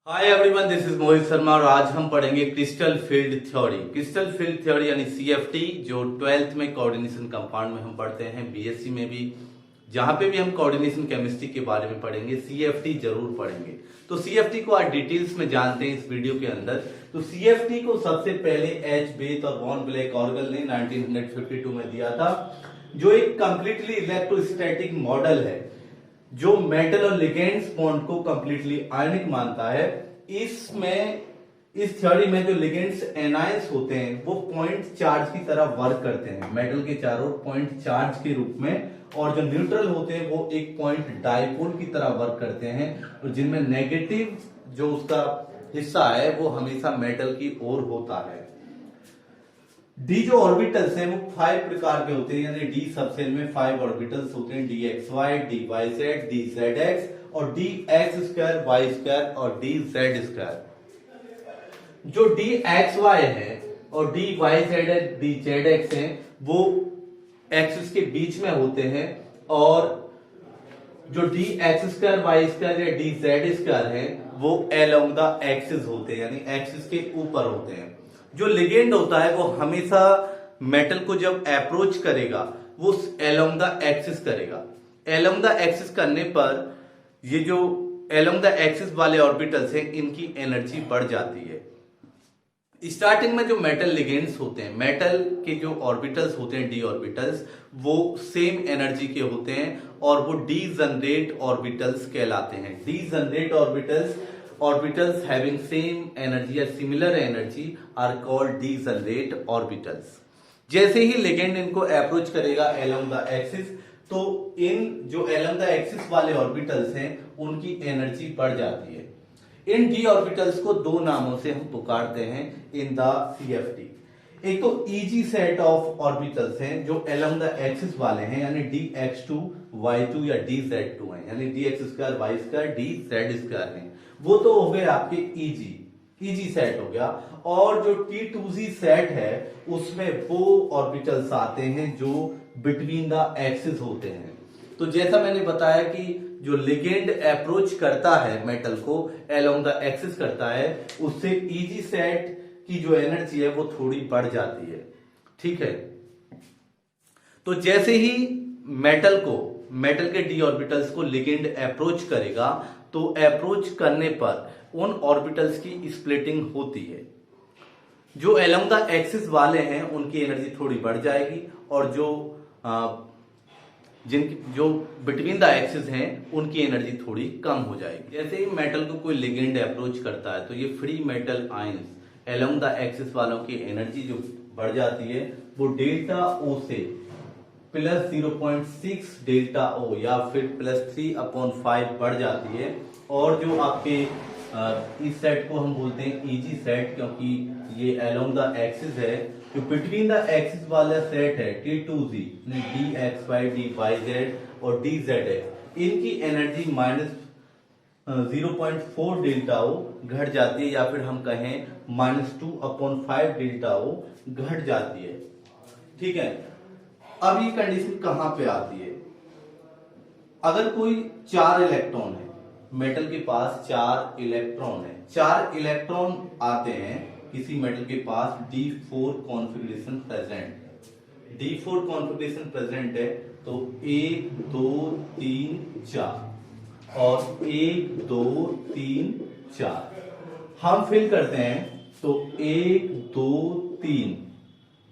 Hi everyone, this is Mohit Sharma और आज हम पढ़ेंगे crystal field theory. Crystal field theory यानी सीएफटी, जो 12th में कोऑर्डिनेशन कंपाउंड में हम पढ़ते हैं, बीएससी में भी, जहां पे भी हम कोऑर्डिनेशन केमिस्ट्री के बारे में पढ़ेंगे, सीएफटी जरूर पढ़ेंगे। तो सीएफटी को आज डिटेल्स में जानते हैं इस वीडियो के अंदर। तो सीएफटी को सबसे पहले एच बेथ और वॉन ब्लैक ऑर्गल ने 1952 में दिया था, जो एक कंप्लीटली इलेक्ट्रोस्टैटिक मॉडल है जो मेटल और लिगेंड्स बॉन्ड को कंप्लीटली आयनिक मानता है। इसमें इस थ्योरी में जो लिगेंड्स एनायंस होते हैं वो पॉइंट चार्ज की तरह वर्क करते हैं, मेटल के चारों पॉइंट चार्ज के रूप में, और जो न्यूट्रल होते हैं वो एक पॉइंट डाइपोल की तरह वर्क करते हैं, और जिनमें नेगेटिव जो उसका हिस्सा है वो हमेशा मेटल की ओर होता है। डी जो ऑर्बिटल्स हैं वो 5 प्रकार के होते हैं, यानी डी सबसेल में 5 ऑर्बिटल्स होते हैं, d x y, d y z, d z x और d x square, y square और डी जेड स्क्वायर। जो डी एक्स वाई है और डी वाई जेड है, डी जेड एक्स है, वो एक्सिस के बीच में होते हैं, और जो d x square, y square या डी जेड स्क्वायर है वो अलोंग द एक्सिस होते हैं, यानी एक्सिस के ऊपर होते हैं। जो लिगेंड होता है वो हमेशा मेटल को जब अप्रोच करेगा वो अलोंग द एक्सिस करेगा। अलोंग द एक्सिस करने पर ये जो अलोंग द एक्सिस वाले ऑर्बिटल्स हैं इनकी एनर्जी बढ़ जाती है। स्टार्टिंग में जो मेटल लिगेंड्स होते हैं, मेटल के जो ऑर्बिटल्स होते हैं, डी ऑर्बिटल्स, वो सेम एनर्जी के होते हैं और वो डी जनरेट ऑर्बिटल्स कहलाते हैं। D generate orbitals having same energy or similar energy are called degenerate orbitals। जैसे ही लिगेंड इनको अप्रोच करेगा along the axis, तो इन जो along the axis वाले ऑर्बिटल्स हैं उनकी एनर्जी बढ़ जाती है। इन डी ऑर्बिटल्स को दो नामों से हम पुकारते हैं इन द सीएफटी। एक तो इजी सेट ऑफ ऑर्बिटल्स हैं जो along the axis वाले हैं, यानी dx2, y2 या dz2 हैं, यानी dx square, y square, dz square हैं। वो तो हो गए आपके इजी सेट हो गया। और जो T2Z सेट है उसमें वो ऑर्बिटल्स आते हैं जो बिटवीन द एक्सिस होते हैं। तो जैसा मैंने बताया कि जो लिगेंड अप्रोच करता है मेटल को, अलोंग द एक्सिस करता है, उससे इजी सेट की जो एनर्जी है वो थोड़ी बढ़ जाती है। ठीक है, तो जैसे ही मेटल के डी ऑर्बिटल्स को लिगेंड अप्रोच करेगा तो अप्रोच करने पर उन ऑर्बिटल्स की स्प्लिटिंग होती है। जो अलोंग द एक्सिस वाले हैं उनकी एनर्जी थोड़ी बढ़ जाएगी, और जो बिटवीन द एक्सिस हैं उनकी एनर्जी थोड़ी कम हो जाएगी। जैसे ही मेटल को कोई लिगेंड अप्रोच करता है तो ये free metal ions along the axis वालों की एनर्जी जो बढ़ जाती है वो डेल्टा ओ से प्लस 0.6 डेल्टा ओ या फिर प्लस 3/5 बढ़ जाती है। और जो आपके इस सेट को हम बोलते हैं इजी सेट, क्योंकि ये अलोंग द एक्सिस है। जो बिटवीन द एक्सिस वाला सेट है T2Z, d x y, d y z और डी जेड एक्स, इनकी एनर्जी माइनस 0.4 डेल्टा ओ घट जाती है, या फिर हम कहें -2/5 डेल्टा ओ घट जाती है। ठीक है, अब ये कंडीशन कहां पे आती है? अगर कोई 4 इलेक्ट्रॉन है, मेटल के पास 4 इलेक्ट्रॉन है, 4 इलेक्ट्रॉन आते हैं किसी मेटल के पास, D4 कॉन्फ़िगरेशन प्रेजेंट है, तो 1 2 3 4 और 1 2 3 4 हम फिल करते हैं, तो 1 2 3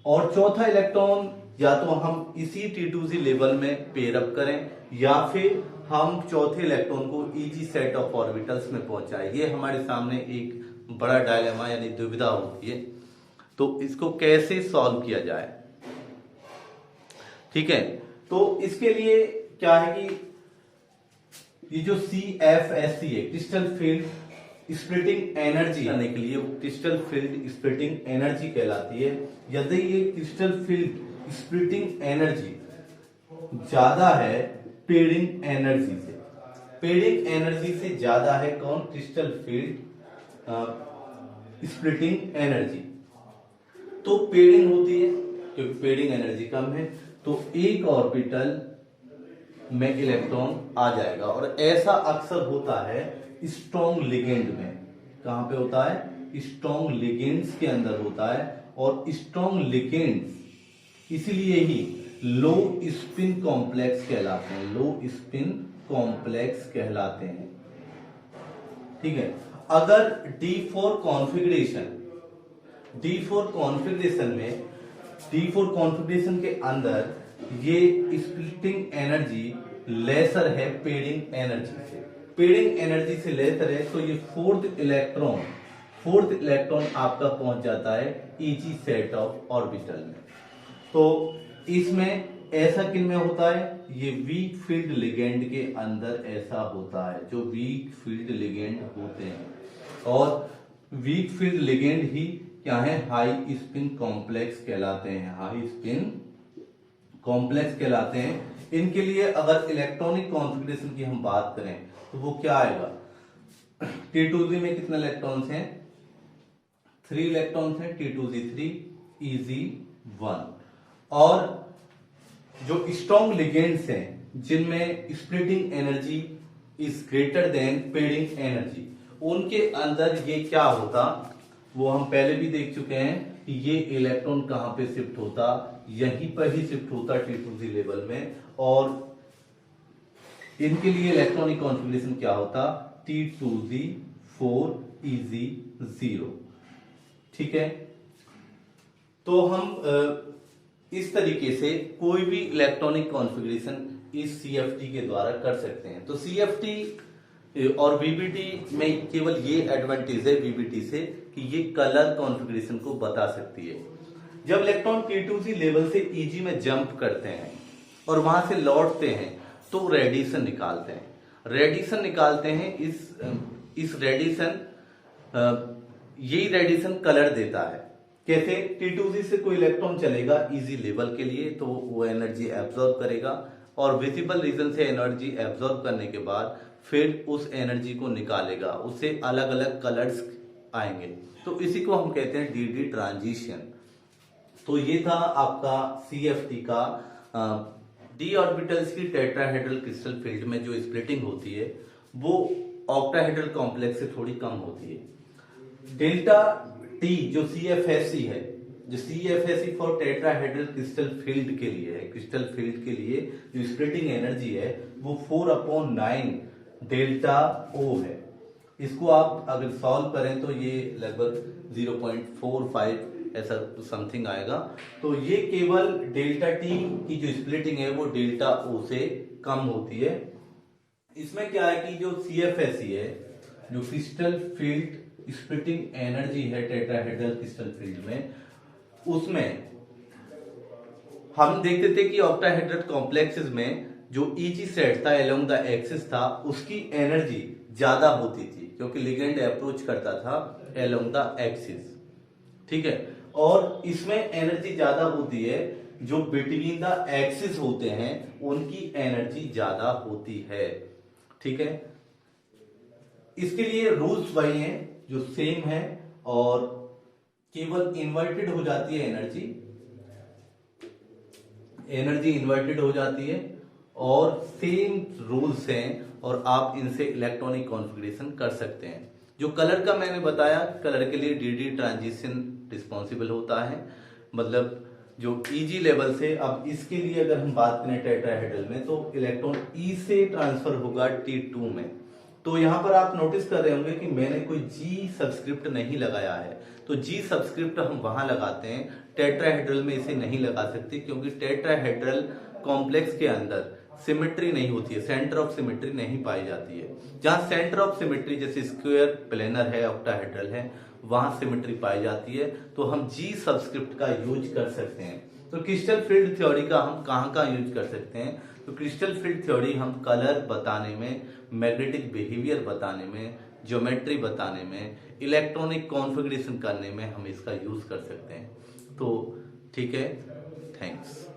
और चौथा इलेक्ट्रॉन या तो हम इसी T2Z लेवल में पेयर अप करें, या फिर हम चौथे इलेक्ट्रॉन को इजी सेट ऑफ ऑर्बिटल्स में पहुंचाएं। ये हमारे सामने एक बड़ा डायलेमा यानी दुविधा होती है, तो इसको कैसे सॉल्व किया जाए? ठीक है, तो इसके लिए क्या है कि ये जो CFSE है, क्रिस्टल फील्ड स्प्लिटिंग एनर्जी करने के लिए क्रिस्टल फील्ड स्प्लिटिंग एनर्जी कहलाती है। यदि ये क्रिस्टल फील्ड स्प्लिटिंग एनर्जी ज्यादा है पेयरिंग एनर्जी से ज्यादा है कौन? Crystal field splitting energy. तो पेयरिंग होती है, क्योंकि पेयरिंग एनर्जी कम है, तो एक ऑर्बिटल में इलेक्ट्रॉन आ जाएगा। और ऐसा अक्सर होता है स्ट्रॉन्ग लिगेंड में, कहाँ पे होता है, स्ट्रॉन्ग लिगेंड्स के अंदर होता है, और स्ट्रॉन्ग लिगेंड्स इसीलिए ही लो स्पिन कॉम्प्लेक्स कहलाते हैं, लो स्पिन कॉम्प्लेक्स कहलाते हैं। ठीक है, अगर D4 कॉन्फ़िगरेशन के अंदर ये स्प्लिटिंग एनर्जी लेसर है पेयरिंग एनर्जी से लेसर है, तो ये फोर्थ इलेक्ट्रॉन आपका पहुंच जाता है ईजी सेट ऑफ ऑर्बिटल में। तो इसमें ऐसा किन में होता है, ये वीक फील्ड लिगेंड के अंदर ऐसा होता है, जो वीक फील्ड लिगेंड होते हैं, और वीक फील्ड लिगेंड ही क्या है, हाई स्पिन कॉम्प्लेक्स कहलाते हैं, इनके लिए अगर इलेक्ट्रॉनिक कॉन्फ़िगरेशन की हम बात करें तो वो क्या आएगा, T2Z में कितने इलेक्ट्रॉन्स हैं, 3 इलेक्ट्रॉन्स हैं, T2Z3 EZ1, और जो स्ट्रॉन्ग लिगेंड्स हैं जिनमें splitting energy is greater than pairing energy, उनके अंदर ये क्या होता, वो हम पहले भी देख चुके हैं कि ये इलेक्ट्रॉन कहां पे शिफ्ट होता, यहीं पर ही शिफ्ट होता T2Z लेवल में, और इनके लिए इलेक्ट्रॉनिक कॉन्फ़िगरेशन क्या होता, T2Z4 EZ0। ठीक है, तो हम इस तरीके से कोई भी इलेक्ट्रॉनिक कॉन्फ़िगरेशन इस CFT के द्वारा कर सकते हैं। तो CFT और VBT में केवल ये एडवांटेज है VBT से कि ये कलर कॉन्फ़िगरेशन को बता सकती है। जब इलेक्ट्रॉन T2Z लेवल से EG में जंप करते हैं और वहां से लौटते हैं तो रेडिएशन निकालते हैं। इस रेडिएशन, यही रेडिएशन कलर देता है। कैसे, T2Z से कोई इलेक्ट्रॉन चलेगा इजी लेवल के लिए तो वो एनर्जी एब्जॉर्ब करेगा, और विजिबल रीजन से एनर्जी एब्जॉर्ब करने के बाद फिर उस एनर्जी को निकालेगा, उससे अलग अलग कलर्स आएंगे, तो इसी को हम कहते हैं DD ट्रांजिशन। तो ये था आपका CFT का d ऑर्बिटल्स की टेट्राहेड्रल क्रिस्टल फील्ड में जो स्प्लिटिंग होती है वो ऑक्टाहेड्रल कॉम्प्लेक्स से थोड़ी कम होती है। डेल्टा T जो CFSE है, जो CFSE for tetrahedral crystal field के लिए है, क्रिस्टल फील्ड के लिए जो स्प्लिटिंग एनर्जी है वो 4/9 डेल्टा O है। इसको आप अगर सॉल्व करें तो ये लगभग 0.45 ऐसा समथिंग आएगा। तो ये केवल डेल्टा T की जो स्प्लिटिंग है वो डेल्टा O से कम होती है। इसमें क्या है कि जो CFSE है, जो क्रिस्टल फील्ड स्प्लिटिंग एनर्जी है टेट्राहेड्रल क्रिस्टल फील्ड में, उसमें हम देखते थे कि ऑक्टाहेड्रल कॉम्प्लेक्सेस में जो EG सेट था अलोंग द एक्सिस था, उसकी एनर्जी ज्यादा होती थी क्योंकि लिगेंड अप्रोच करता था अलोंग द एक्सिस। ठीक है, और इसमें एनर्जी ज्यादा होती है जो बिटवीन द एक्सिस होते हैं उनकी एनर्जी ज्यादा होती है। ठीक है, इसके लिए रूल्स वही हैं जो सेम है, और केवल इन्वर्टेड हो जाती है एनर्जी इन्वर्टेड हो जाती है, और सेम रूल्स हैं, और आप इनसे इलेक्ट्रॉनिक कॉन्फ़िगरेशन कर सकते हैं। जो कलर का मैंने बताया, कलर के लिए DD ट्रांजिशन रिस्पॉन्सिबल होता है, मतलब जो EG लेवल से। अब इसके लिए अगर हम बात करें टेट्राहेड्रल में, तो इलेक्ट्रॉन E से ट्रांसफर होगा T2 में। तो यहां पर आप नोटिस कर रहे होंगे कि मैंने कोई G सबस्क्रिप्ट नहीं लगाया है, तो G सबस्क्रिप्ट हम वहां लगाते हैं, टेट्राहेड्रल में इसे नहीं लगा सकते क्योंकि टेट्राहेड्रल कॉम्प्लेक्स के अंदर सिमेट्री नहीं होती है, सेंटर ऑफ सिमेट्री नहीं पाई जाती है। जहां सेंटर ऑफ सिमेट्री जैसे स्क्वायर, प्लेनर है, ऑक्टाहेड्रल है, वहां सिमेट्री पाई जाती है, तो हम G सबस्क्रिप्ट का यूज कर सकते हैं। तो क्रिस्टल फील्ड थ्योरी का हम कहाँ यूज कर सकते हैं, तो क्रिस्टल फील्ड थ्योरी हम कलर बताने में, मैग्नेटिक बिहेवियर बताने में, ज्योमेट्री बताने में, इलेक्ट्रॉनिक कॉन्फ़िगरेशन करने में हम इसका यूज कर सकते हैं। तो ठीक है, थैंक्स।